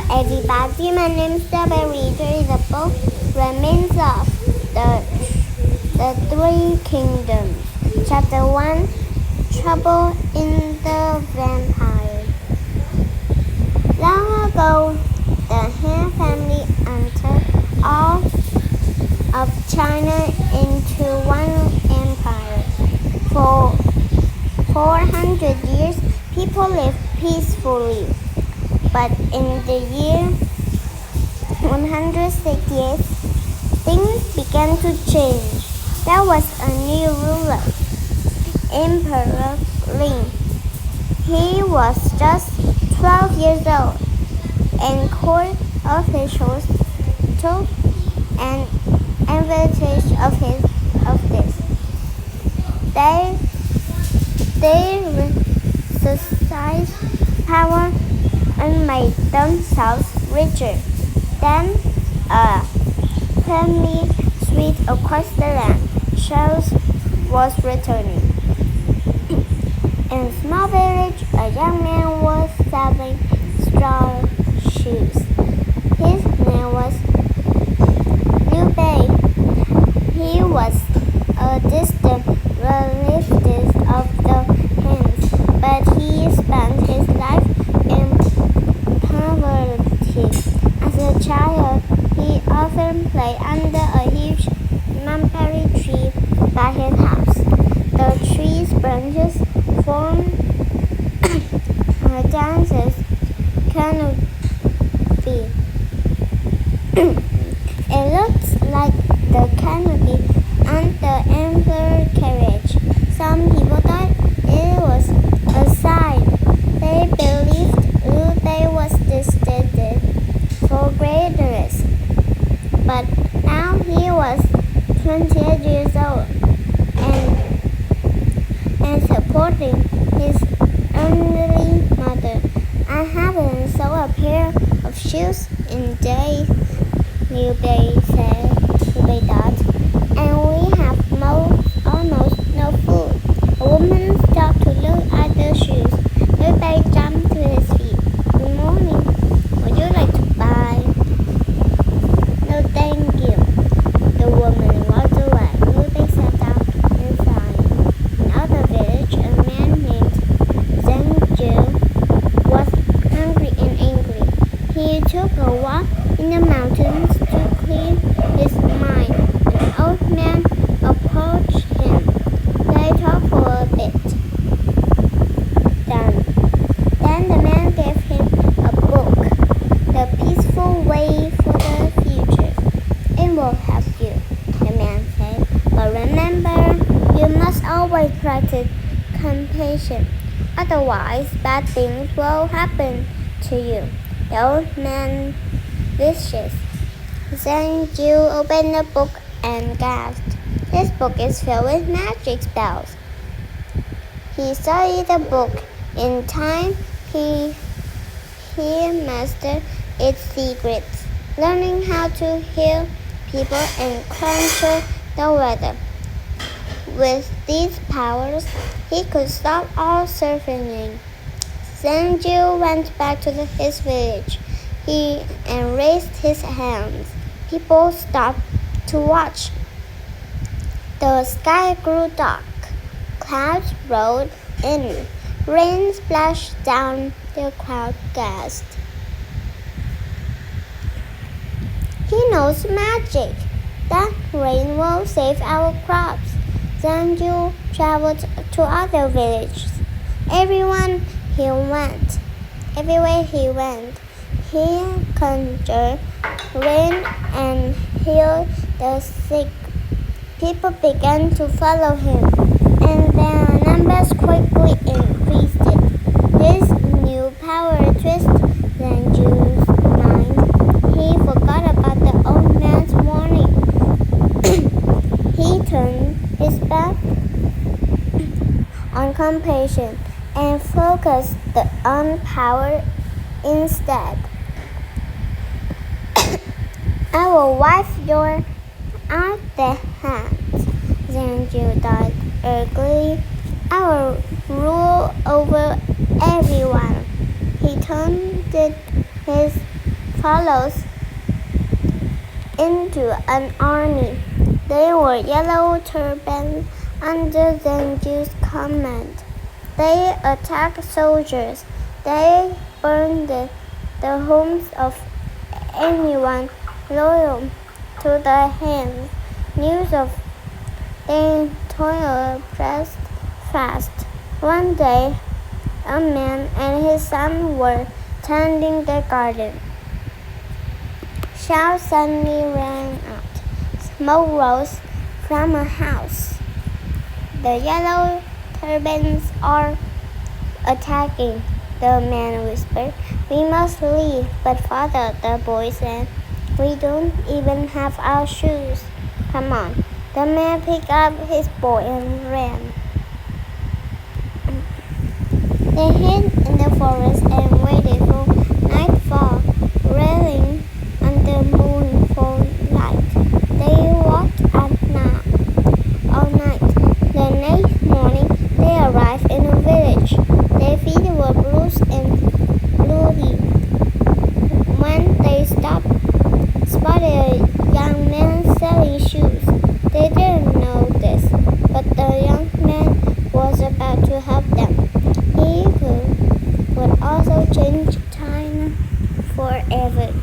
everybody, my name is the reader in the book Remains of the Three Kingdoms. Chapter 1, Trouble in the Vampire. Long ago, the Han family entered all of China into one empire. For 400 years, people lived peacefully. But in the year 168, things began to change. There was a new ruler, Emperor Ling. He was just 12 years old, and court officials took an advantage of this. They exercised power and made themselves richer than a family suite across the land. Charles was returning. In a small village, a young man was selling straw shoes. His name was Liu Bei. He was a distant relative of the Hans, but he spent his life in poverty. As a child, he often played under a huge mulberry tree by his house. The tree's branches formed a dancer's canopy. It looked like the canopy on the emperor's carriage. Some people thought it was a sign. They believed Liu Bei was destined for greatness. But now he was 28 years old and supporting his elderly mother. I haven't sold a pair of shoes in days, Liu Bei thought, and we have almost no food. A woman stopped to look at the shoes. Liu Bei jumped to his feet. Good morning. Would you like to buy? No, thank you. The woman walked away. Liu Bei sat down inside. In another village, a man named Zhang Zhu was hungry and angry. He took a walk in the mountains to clear his mind. An old man approached him. They talked for a bit. Then the man gave him a book, The Peaceful Way for the Future. It will help you, the man said. But remember, you must always practice compassion. Otherwise, bad things will happen to you. The old man wishes. Zhang Zhu opened the book and gasped. This book is filled with magic spells. He studied the book. In time, he mastered its secrets, learning how to heal people and control the weather. With these powers, he could stop all suffering. Zhang Zhu went back to his village. He raised his hands. People stopped to watch. The sky grew dark. Clouds rolled in. Rain splashed down. The crowd gasped. He knows magic. That rain will save our crops. Zhang Zhu traveled to other villages. Everywhere he went, he conjured rain and healed the sick. People began to follow him, and their numbers quickly increased. This new power twisted Zhang Zhu's mind. He forgot about the old man's warning. He turned his back on compassion and focused on power instead. I will wipe your out the hands, Zhang Zhu thought angrily. I will rule over everyone. He turned his follows into an army. They wore yellow turbans under Zenju's command. They attacked soldiers. They burned the homes of anyone loyal to the Han. News of their toil pressed fast. One day, a man and his son were tending the garden. Shouts suddenly rang out. Smoke rose from a house. The yellow turbans are attacking, the man whispered. We must leave. But father, the boy said, we don't even have our shoes. Come on. The man picked up his boy and ran. They hid in the forest and waited for nightfall, railing under moonful light. They walked all night. The next morning, they arrived in a village. Their feet were bruised and bloody. When they spotted a young man selling shoes. They didn't know this, but the young man was about to help them. He would also change China forever.